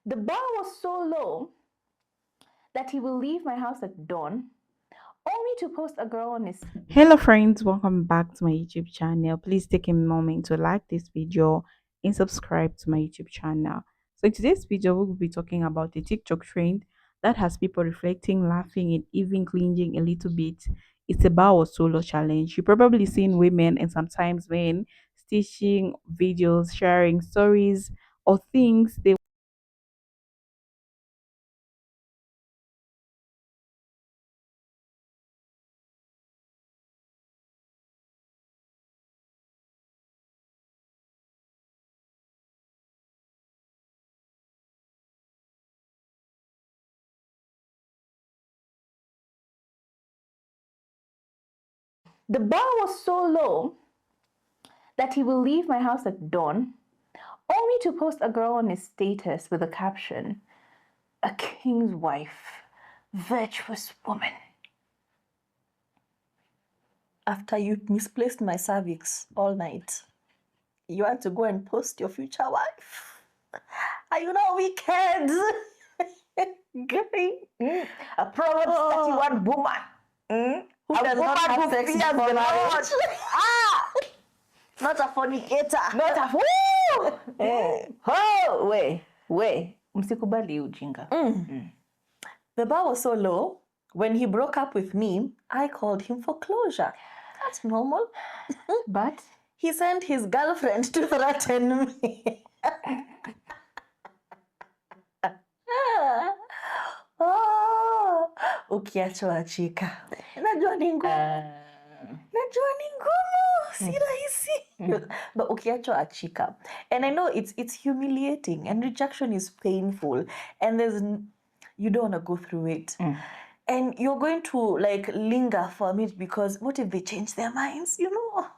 The bar was so low that he will leave my house at dawn only to post a girl on his. Hello, friends, welcome back to my YouTube channel. Please take a moment to like this video and subscribe to my YouTube channel. So, in today's video, we will be talking about a TikTok trend that has people reflecting, laughing, and even cringing a little bit. It's a bow or solo challenge. You've probably seen women and sometimes men stitching videos, sharing stories, or things they. The bar was so low that he will leave my house at dawn only to post a girl on his status with a caption, "A king's wife, virtuous woman." After you misplaced my cervix all night, you want to go and post your future wife? Are you not wicked? A Proverbs 31 woman. Who does not have sex before marriage? Not a fornicator. Not a fool. Oh, we. Msikubali ujinga. The bar was so low. When he broke up with me, I called him for closure. That's normal. But he sent his girlfriend to threaten me. Ukiachwa achika. Najua ni ngumu. Najua ni ngumu. Si rahisi. But ukiachwa achika. And I know it's humiliating and rejection is painful and you don't want to go through it. And you're going to like linger for a minute because what if they change their minds? You know,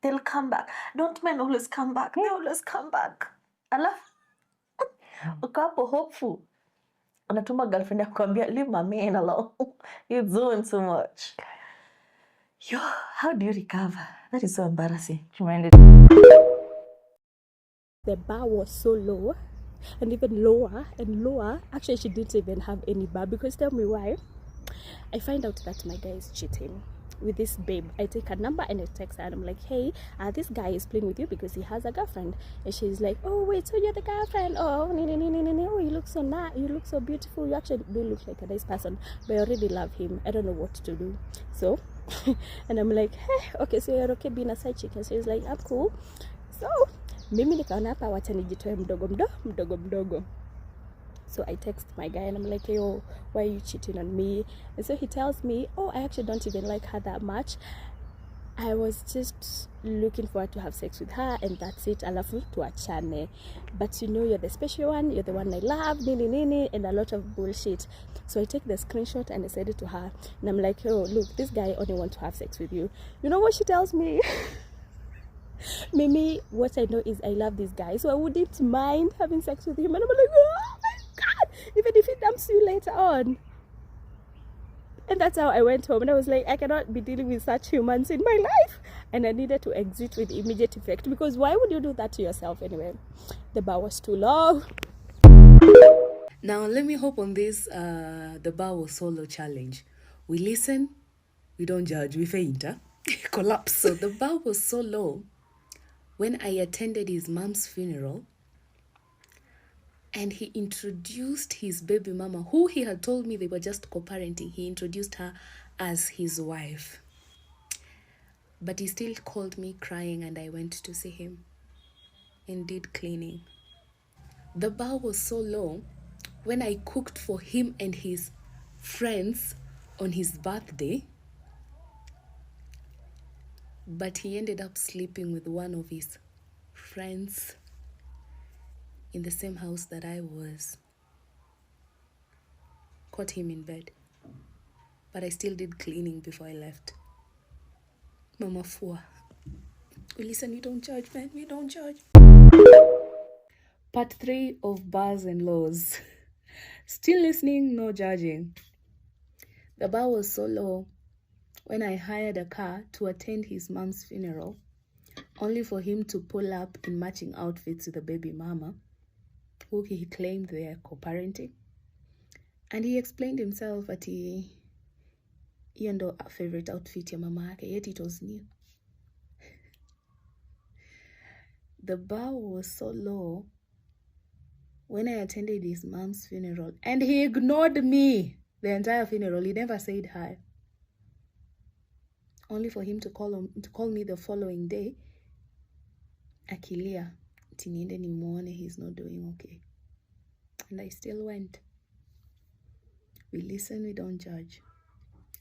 they'll come back. Don't men always come back? They always come back. Alafu uko hapo hopeful. Unatuma girlfriend akwambia, leave my man alone. You're doing too much. Yo, how do you recover? That is so embarrassing. The bar was so low and even lower and lower. Actually, she didn't even have any bar, because tell me why. I find out that my guy is cheating with this babe. I take her number and I text her and I'm like, hey, this guy is playing with you because he has a girlfriend. And she's like, oh wait, so you're the girlfriend? Oh, oh, you look so nice, you look so beautiful, you actually do look like a nice person, but I already love him, I don't know what to do. So and I'm like, hey, okay, so you're okay being a side chick? And she's like, I'm cool. So mimi nikaona hapa wacha nijitoe mdogo mdogo. So I text my guy and I'm like, hey, oh, why are you cheating on me? And so he tells me, oh, I actually don't even like her that much. I was just looking forward to have sex with her and that's it. Alafu tuachane. But you know, you're the special one, you're the one I love, nini, and a lot of bullshit. So I take the screenshot and I send it to her. And I'm like, oh, look, this guy only wants to have sex with you. You know what she tells me? Mimi, what I know is I love this guy, so I wouldn't mind having sex with him. And I'm like, oh my God, even if he dumps you later on. And that's how I went home and I was like, I cannot be dealing with such humans in my life. And I needed to exit with immediate effect, because why would you do that to yourself anyway? The bar was too low. Now let me hop on this the bar was solo challenge. We listen, we don't judge, we faint, collapse. So the bar was so low when I attended his mom's funeral and he introduced his baby mama, who he had told me they were just co-parenting. He introduced her as his wife. But he still called me crying and I went to see him and did cleaning. The bar was so low when I cooked for him and his friends on his birthday, but he ended up sleeping with one of his friends in the same house that I was. Caught him in bed, but I still did cleaning before I left. Mama Fua, we listen, we don't judge, man, we don't judge. Part 3 of bars and laws. Still listening, no judging. The bar was so low when I hired a car to attend his mom's funeral, only for him to pull up in matching outfits with the baby mama, who he claimed they are co-parenting. And he explained himself at hiyo ndo favorite outfit ya mama yake, yet it was new. The bar was so low when I attended his mom's funeral, and he ignored me the entire funeral. He never said hi. Only for him to call me the following day, akilia, tiniende nimuone, he's not doing okay. And I still went. We listen, we don't judge.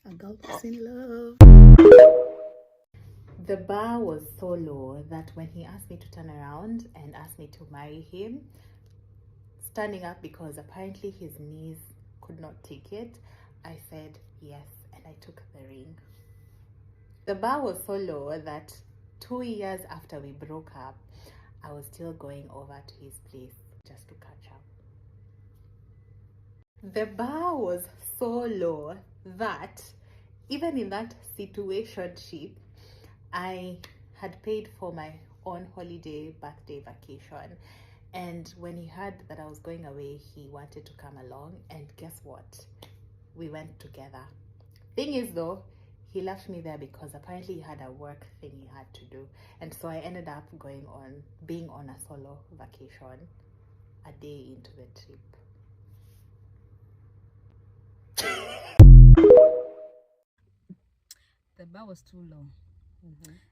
A girl who's in love. The bar was so low that when he asked me to turn around and asked me to marry him, standing up because apparently his knees could not take it, I said yes, and I took the ring. The bar was so low that 2 years after we broke up, I was still going over to his place just to catch up. The bar was so low that even in that situationship, I had paid for my own holiday birthday vacation. And when he heard that I was going away, he wanted to come along. And guess what? We went together. Thing is though, he left me there because apparently he had a work thing he had to do. And so I ended up being on a solo vacation a day into the trip. The bar was too low.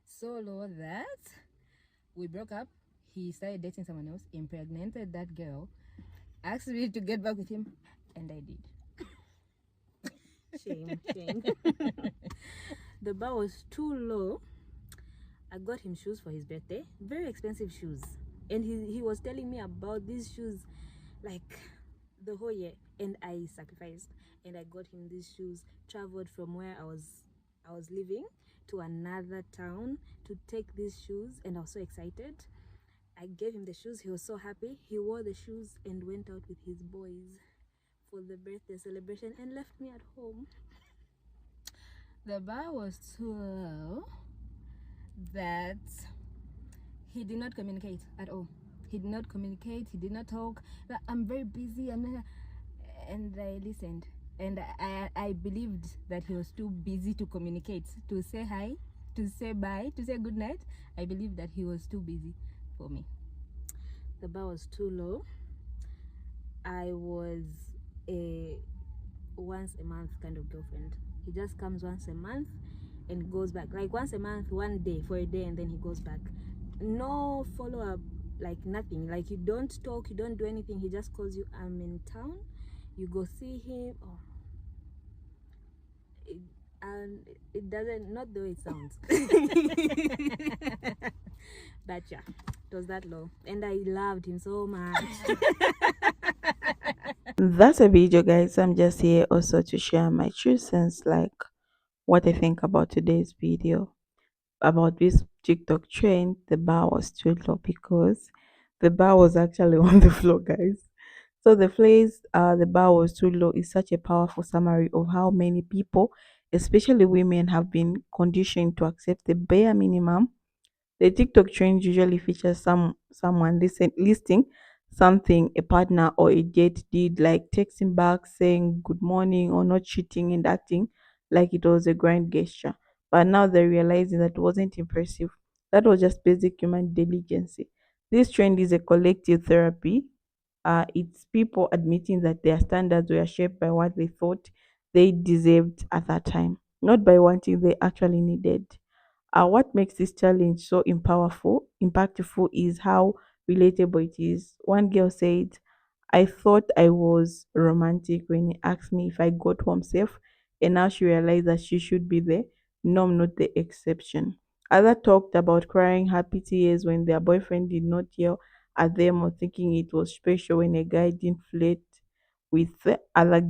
So low that we broke up. He started dating someone else, impregnated that girl, asked me to get back with him, and I did. Shame. The bar was too low. I got him shoes for his birthday, very expensive shoes, and he was telling me about these shoes like the whole year, and I sacrificed and I got him these shoes. Traveled from where I was living to another town to take these shoes, and I was so excited. I gave him the shoes. He was so happy. He wore the shoes and went out with his boys for the birthday celebration and left me at home. The bar was too low that he did not communicate at all. He did not communicate. He did not talk. I'm very busy. And I listened. And I believed that he was too busy to communicate, to say hi, to say bye, to say good night. I believed that he was too busy for me. The bar was too low. I was a once a month kind of girlfriend. He just comes once a month and goes back. Like once a month, one day, for a day, and then he goes back. No follow-up, like nothing. Like you don't talk, you don't do anything. He just calls you, I'm in town. You go see him. Oh. And it doesn't, not the way it sounds. But yeah, it was that low. And I loved him so much. That's a video, guys. I'm just here also to share my true sense, like what I think about today's video. About this TikTok trend, the bar was too low because the bar was actually on the floor, guys. So the phrase the bar was too low is such a powerful summary of how many people, especially women, have been conditioned to accept the bare minimum. The TikTok trend usually features someone listing something a partner or a date did, like texting back, saying good morning, or not cheating and acting like it was a grand gesture. But now they're realizing that wasn't impressive. That was just basic human diligence. This trend is a collective therapy. It's people admitting that their standards were shaped by what they thought they deserved at that time, not by wanting they actually needed. What makes this challenge so impactful is how relatable it is. One girl said, I thought I was romantic when he asked me if I got home safe, and now she realized that she should be the norm, not the exception. Other talked about crying happy tears when their boyfriend did not yell at them, or thinking it was special when a guy didn't flirt with the other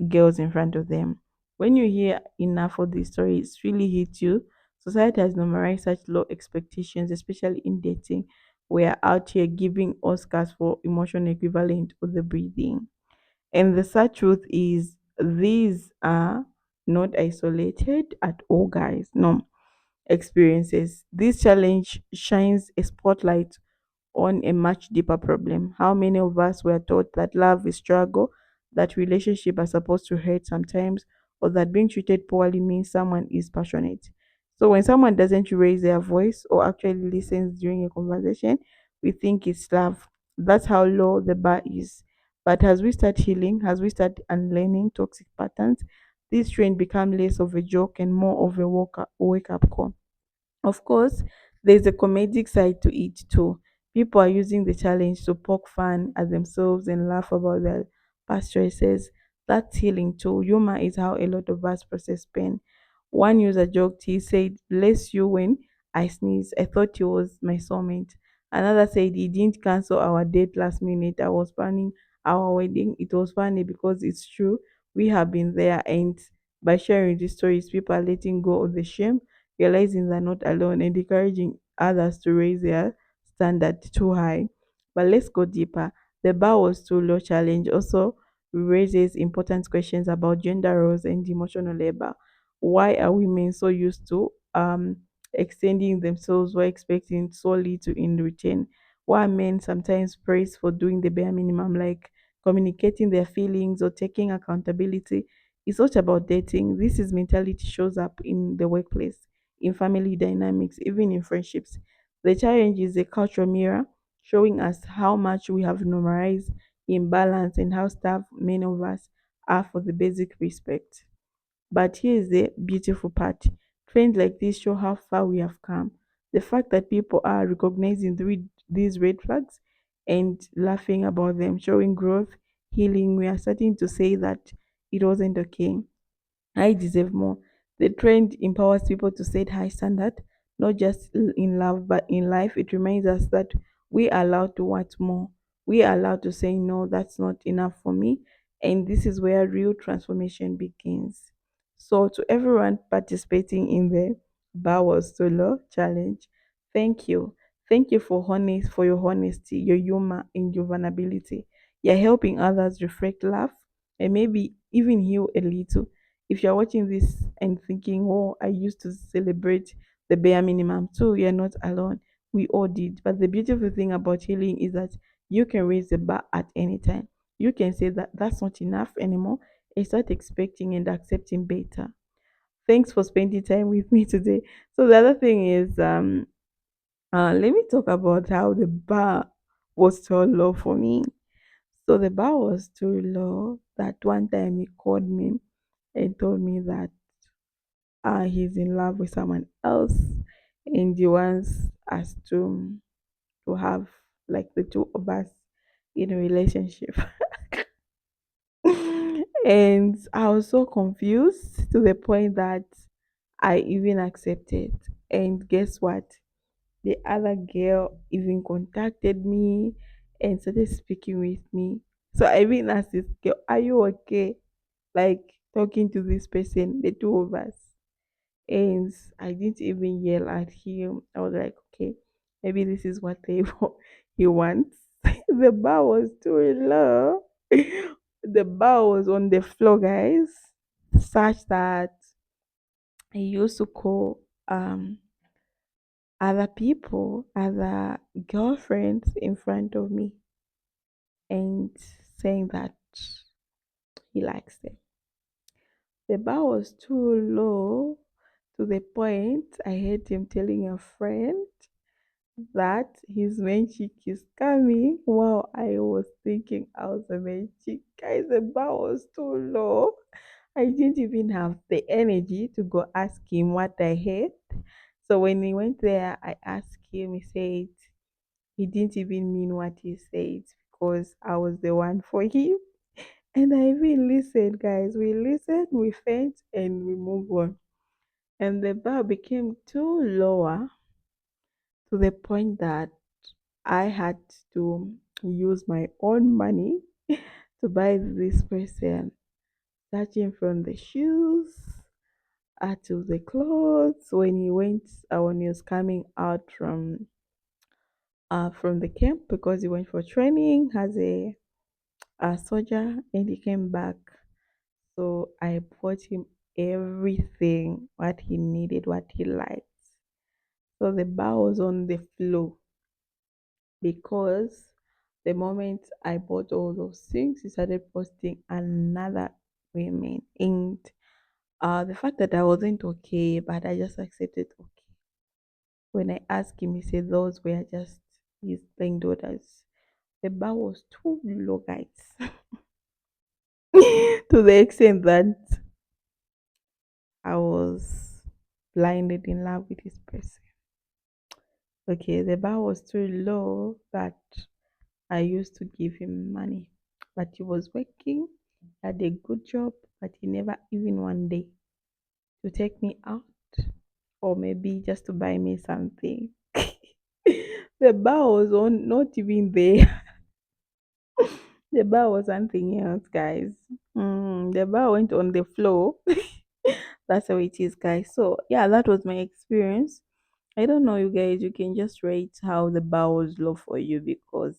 girls in front of them. When you hear enough of these stories, it really hits you. Society has normalized such low expectations, especially in dating. We are out here giving Oscars for emotion equivalent of the breathing. And the sad truth is, these are not isolated at all, guys. No experiences. This challenge shines a spotlight on a much deeper problem. How many of us were taught that love is struggle, that relationship are supposed to hurt sometimes, or that being treated poorly means someone is passionate. So when someone doesn't raise their voice or actually listens during a conversation, we think it's love. That's how low the bar is. But as we start healing, as we start unlearning toxic patterns, this trend become less of a joke and more of a wake up call. Of course, there's a comedic side to it too. People are using the challenge to poke fun at themselves and laugh about their past choices. That's healing too. Humor is how a lot of us process pain. One user joked, he said, "Bless you when I sneeze. I thought he was my soulmate." Another said he didn't cancel our date last minute. I was planning our wedding. It was funny because it's true. We have been there, and by sharing these stories, people are letting go of the shame, realizing they're not alone, and encouraging others to raise their standard too high. But let's go deeper. The bar was too low challenge also raises important questions about gender roles and emotional labor. Why are women so used to extending themselves while expecting solely to in return? Why are men sometimes praised for doing the bare minimum, like communicating their feelings or taking accountability? It's not about dating. This is mentality shows up in the workplace, in family dynamics, even in friendships. The challenge is a cultural mirror showing us how much we have normalized imbalance and how starved many of us are for the basic respect. But here's the beautiful part. Trends like this show how far we have come. The fact that people are recognizing these red flags and laughing about them, showing growth, healing, we are starting to say that it wasn't okay. I deserve more. The trend empowers people to set high standard, not just in love, but in life. It reminds us that we are allowed to want more. We are allowed to say, no, that's not enough for me. And this is where real transformation begins. So, to everyone participating in the Bowers Solo Challenge, thank you. Thank you for your honesty, your humor, and your vulnerability. You're helping others reflect, laugh, and maybe even heal a little. If you're watching this and thinking, oh, I used to celebrate the bare minimum too, you're not alone. We all did. But the beautiful thing about healing is that you can raise the bar at any time. You can say that that's not enough anymore and start expecting and accepting better. Thanks for spending time with me today. So the other thing is, let me talk about how the bar was too low for me. So the bar was too low that one time he called me and told me that he's in love with someone else and he wants us to have like the two of us in a relationship. And I was so confused to the point that I even accepted. And guess what? The other girl even contacted me and started speaking with me. So I even asked this girl, "Are you okay?" Like talking to this person, the two of us. And I didn't even yell at him. I was like, okay, maybe this is what he wants. The bar was too low. The bar was on the floor, guys, such that I used to call other people, other girlfriends in front of me and saying that he likes them. The bar was too low to the point I heard him telling a friend that his main chick is coming. Wow, I was thinking I was a main chick. Guys, the bar was too low. I didn't even have the energy to go ask him what I hate. So when he went there, I asked him, he said he didn't even mean what he said because I was the one for him. And I even listened, guys. We listened, we felt, and we move on. And the bar became too lower to the point that I had to use my own money to buy this person, starting from the shoes to the clothes. When he was coming out from the camp because he went for training as a soldier and he came back. So I bought him everything what he needed, what he liked. So the bar was on the floor. because the moment I bought all those things, he started posting another women. And the fact that I wasn't okay, but I just accepted okay. When I asked him, he said those were just his playing daughters. The bar was too low, guys, to the extent that I was blinded in love with this person. Okay, the bar was too low that I used to give him money, but he was working, had a good job, but he never even one day to take me out or maybe just to buy me something. The bar was on, not even there. The bar was something else, guys. The bar went on the floor. That's how it is, guys. So yeah, that was my experience. I don't know, you guys. You can just rate how the bar was low for you because,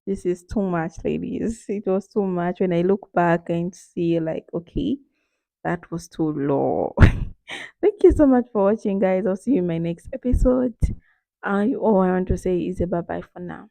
this is too much, ladies. It was too much. When I look back and see, like, okay, that was too low. Thank you so much for watching, guys. I'll see you in my next episode. All I want to say is a bye bye for now.